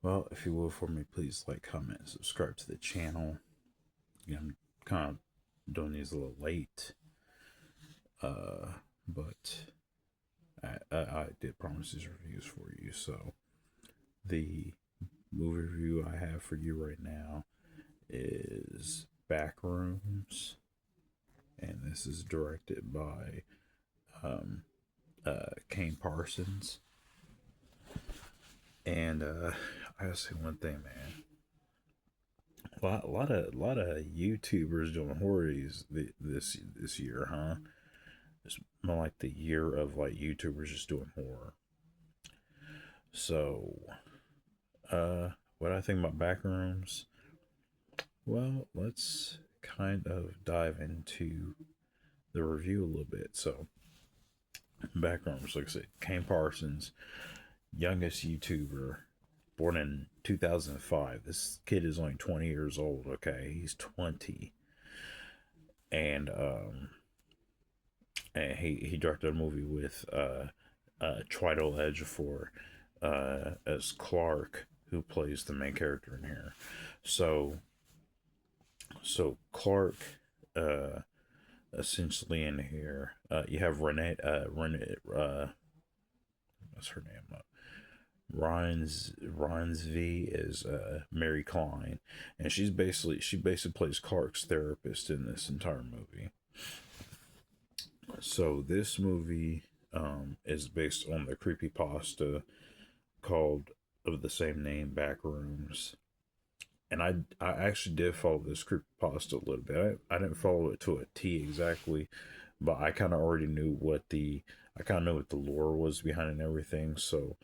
Well, if you will for me, please like, comment, and subscribe to the channel. I'm kind of doing these a little late, uh, but I did promise these reviews for you. So the movie review I have for you right now is Backrooms, and this is directed by um, Kane Parsons. And I gotta say one thing, man. A lot of YouTubers doing horrors this year, huh? It's more like the year of like YouTubers just doing horror. So, what I think about Backrooms? Well, let's kind of dive into the review a little bit. So, Backrooms, like I said, Kane Parsons, youngest YouTuber, born in 2005. This kid is only 20 years old. Okay, he's 20, and he directed a movie with Twiddle Edge for as Clark, who plays the main character in here. So Clark, uh, essentially in here, you have Renee, what's her name? Ryan's V is Mary Klein, and she basically plays Clark's therapist in this entire movie. So this movie is based on the creepy pasta called of the same name, Backrooms. And I actually did follow this creepy pasta a little bit. I didn't follow it to a T exactly, but I kind of already knew what the I kind of know what the lore was behind it and everything. So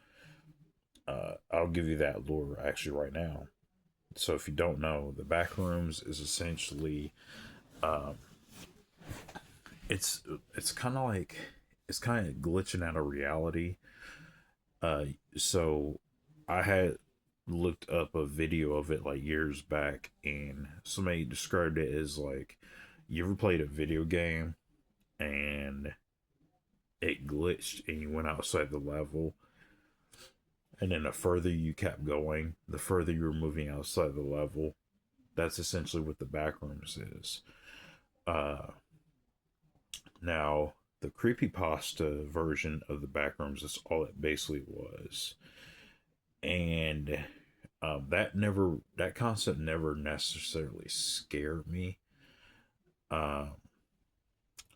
I'll give you that lore actually right now. So if you don't know, the Backrooms is essentially um, it's it's kind of like it's kind of glitching out of reality. So I had looked up a video of it like years back, and somebody described it as like, you ever played a video game and it glitched and you went outside the level, and then the further you kept going, the further you were moving outside the level. That's essentially what the Backrooms is. Uh, Now, the creepypasta version of the Backrooms is all it basically was. And that concept never necessarily scared me. Um,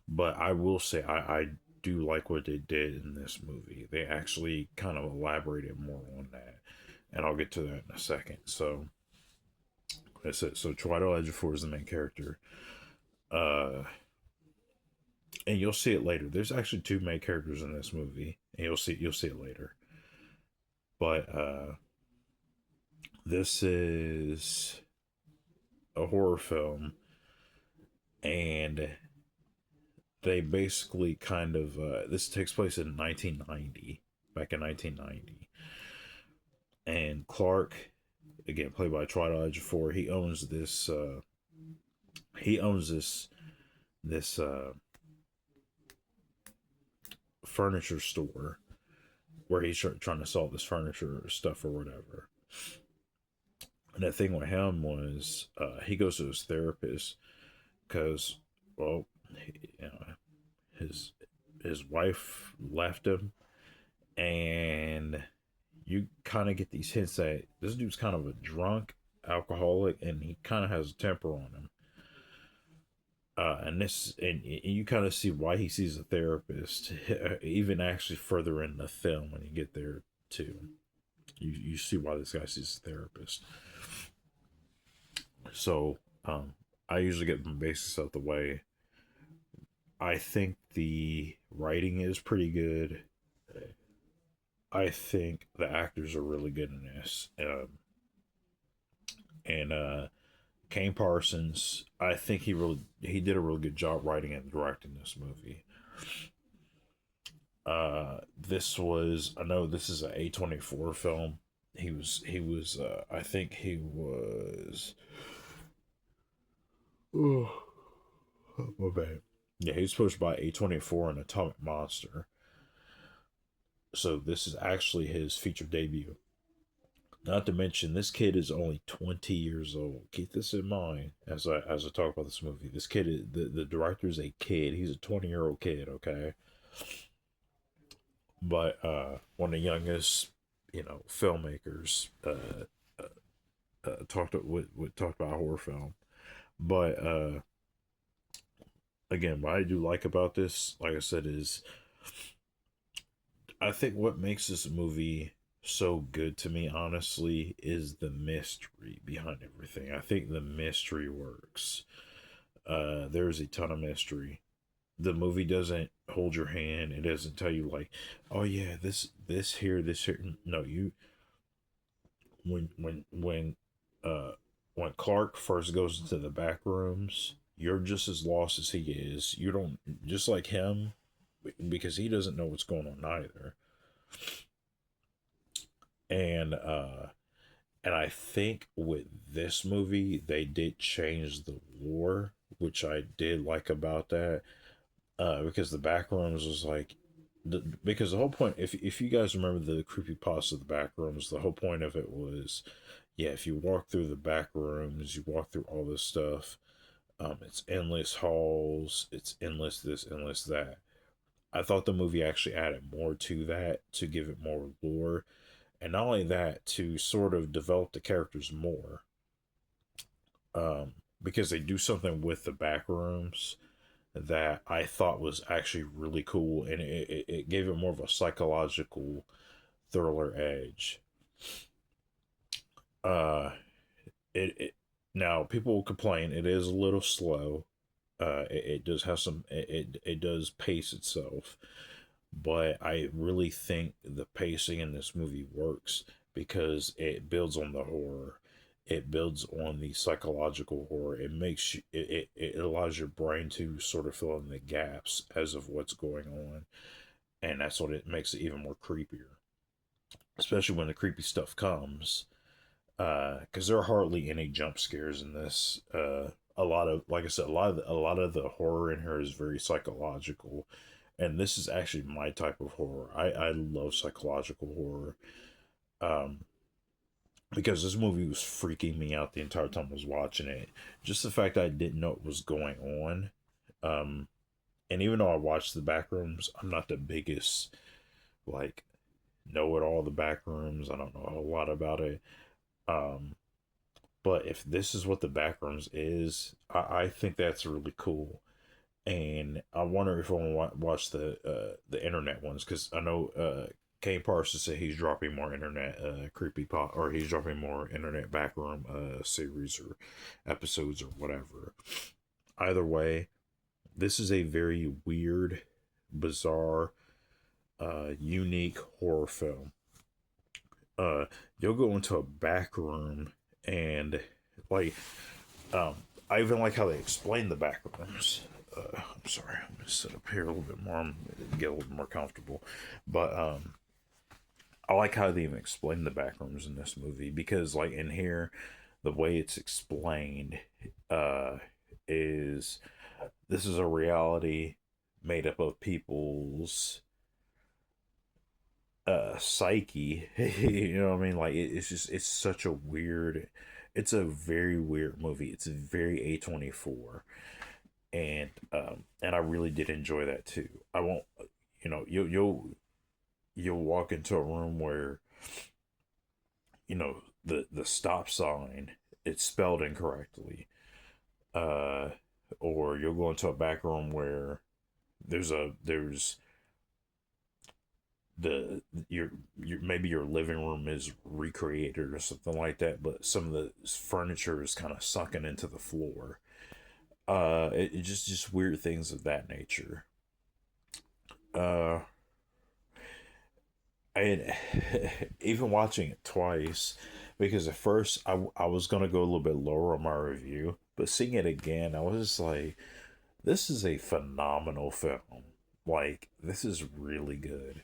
but I will say I do like what they did in this movie. They actually kind of elaborated more on that, and I'll get to that in a second. So that's it. So Twiddle Edgefor is the main character. Uh, and you'll see it later. There's actually two main characters in this movie, and you'll see it later. But this is a horror film, and they basically kind of this takes place in 1990, back in 1990, and Clark, again played by Twiddle Ejiofor, he owns this furniture store where he's trying to sell this furniture stuff or whatever. And the thing with him was he goes to his therapist because, well, you know, his his wife left him, and you kind of get these hints that this dude's kind of a drunk alcoholic, and he kind of has a temper on him. And you kind of see why he sees a therapist, even actually further in the film when you get there too. You see why this guy sees a therapist. So I usually get my basics out the way. I think the writing is pretty good. I think the actors are really good in this. And Kane Parsons, I think he did a really good job writing and directing this movie. This was, I know this is an A24 film. He was I think he was, oh, my bad. Yeah, he was pushed by A24 and Atomic Monster. So this is actually his feature debut. Not to mention, this kid is only 20 years old. Keep this in mind as I talk about this movie. This kid is the director is a kid. He's a 20-year-old kid. Okay, but one of the youngest, filmmakers. Talked about a horror film, but again, what I do like about this, like I said, is I think what makes this movie so good to me, honestly, is the mystery behind everything. I think the mystery works. There's a ton of mystery. The movie doesn't hold your hand. It doesn't tell you like, oh yeah, this here. No, you uh when Clark first goes into the back rooms, you're just as lost as he is. You don't just like him because he doesn't know what's going on either. And I think with this movie they did change the lore, which I did like about that. Because the back rooms was like because the whole point, if you guys remember the creepy pasta of the back rooms, the whole point of it was, yeah, if you walk through the back rooms, you walk through all this stuff. It's endless halls, it's endless this, endless that. I thought the movie actually added more to that to give it more lore, and not only that, to sort of develop the characters more. Um, because they do something with the back rooms that I thought was actually really cool, and it gave it more of a psychological thriller edge. Uh, it now people will complain it is a little slow. It does have some. It does pace itself, but I really think the pacing in this movie works because it builds on the horror. It builds on the psychological horror. It makes you, it allows your brain to sort of fill in the gaps as of what's going on, and that's what it makes it even more creepier, especially when the creepy stuff comes. Because there are hardly any jump scares in this. A lot of, like I said, a lot of the horror in here is very psychological, and this is actually my type of horror. I love psychological horror. Um, because this movie was freaking me out the entire time I was watching it. Just the fact that I didn't know what was going on. Um, and even though I watched the Backrooms, I'm not the biggest like know it all the Backrooms. I don't know a whole lot about it. Um, but if this is what the Backrooms is, I think that's really cool. And I wonder if I want to watch the internet ones because I know Kane Parsons said he's dropping more internet creepy pop, or he's dropping more internet backroom series or episodes or whatever. Either way, this is a very weird, bizarre, unique horror film. Uh, you'll go into a back room and like um, I even like how they explain the back rooms. I'm sorry, I'm gonna sit up here a little bit more. I'm gonna get a little more comfortable, but I like how they even explain the back rooms in this movie because, like in here, the way it's explained uh, is this is a reality made up of people's psyche. You know what I mean? Like it's just it's such a weird. It's a very weird movie. It's very A24, and I really did enjoy that too. I won't, you'll walk into a room where the stop sign it's spelled incorrectly, uh, or you'll go into a back room where there's your maybe your living room is recreated or something like that, but some of the furniture is kind of sunken into the floor. It just weird things of that nature. Uh, and even watching it twice, because at first I was gonna go a little bit lower on my review, but seeing it again, I was just like, this is a phenomenal film. Like this is really good.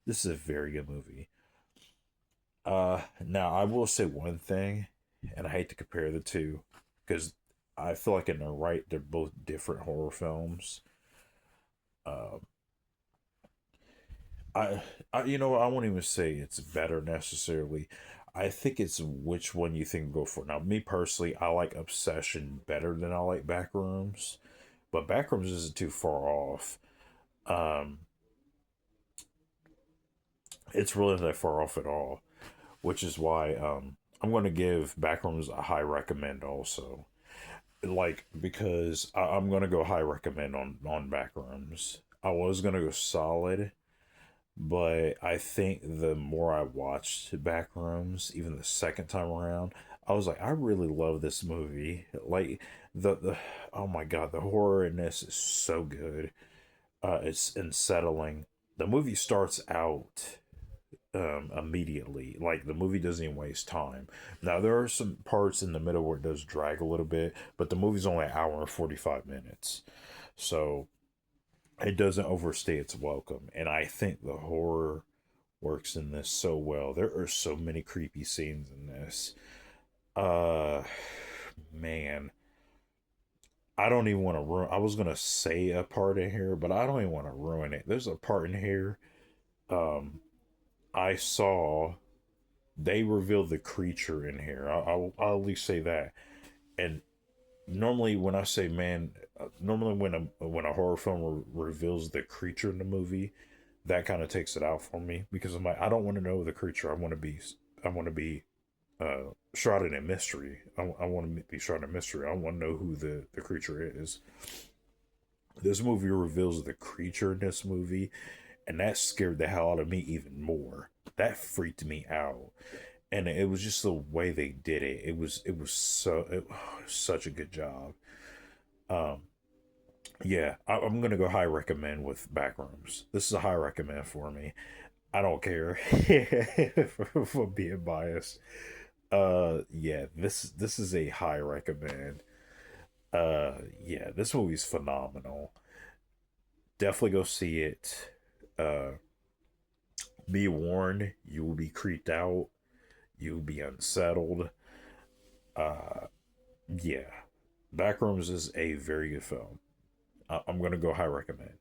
This is a very good movie. Now I will say one thing, and I hate to compare the two, because I feel like in the right, they're both different horror films. Um, I, I won't even say it's better necessarily. I think it's which one you think go for. Now, me personally, I like Obsession better than I like Backrooms, but Backrooms isn't too far off. Um, it's really not that far off at all, which is why I'm going to give Backrooms a high recommend also. Like because I'm going to go high recommend on Backrooms. I was going to go solid, but I think the more I watched Backrooms, even the second time around, I was like, I really love this movie. Like the oh my god, the horror in this is so good. It's unsettling. The movie starts out immediately. Like the movie doesn't even waste time. Now there are some parts in the middle where it does drag a little bit, but the movie's only an hour and 45 minutes, so it doesn't overstay its welcome. And I think the horror works in this so well. There are so many creepy scenes in this. Uh, man, I don't even want to ruin. I was gonna say a part in here, but I don't even want to ruin it. There's a part in here. Um, I saw they revealed the creature in here. I'll at least say that. And normally, when I say man, normally when a horror film reveals the creature in the movie, that kind of takes it out for me because I'm like, I don't want to know the creature. I want to be shrouded in mystery. I want to be shrouded in mystery. I want to know who the creature is. This movie reveals the creature in this movie, and that scared the hell out of me even more. That freaked me out, and it was just the way they did it. Such a good job. Um, yeah, I'm gonna go high recommend with Backrooms. This is a high recommend for me. I don't care for being biased. Yeah, this is a high recommend. Yeah, this movie's phenomenal. Definitely go see it. Uh, be warned, you will be creeped out. You will be unsettled. Uh, yeah, Backrooms is a very good film. I'm gonna go high recommend.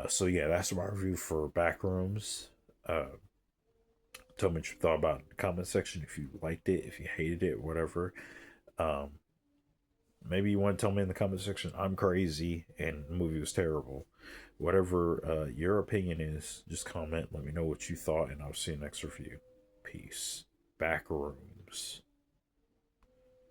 So yeah, that's my review for Backrooms. Uh, tell me what you thought about it in the comment section. If you liked it, if you hated it, whatever. Um, maybe you want to tell me in the comment section I'm crazy and the movie was terrible. Whatever your opinion is, just comment. Let me know what you thought, and I'll see you next review. Peace. Backrooms.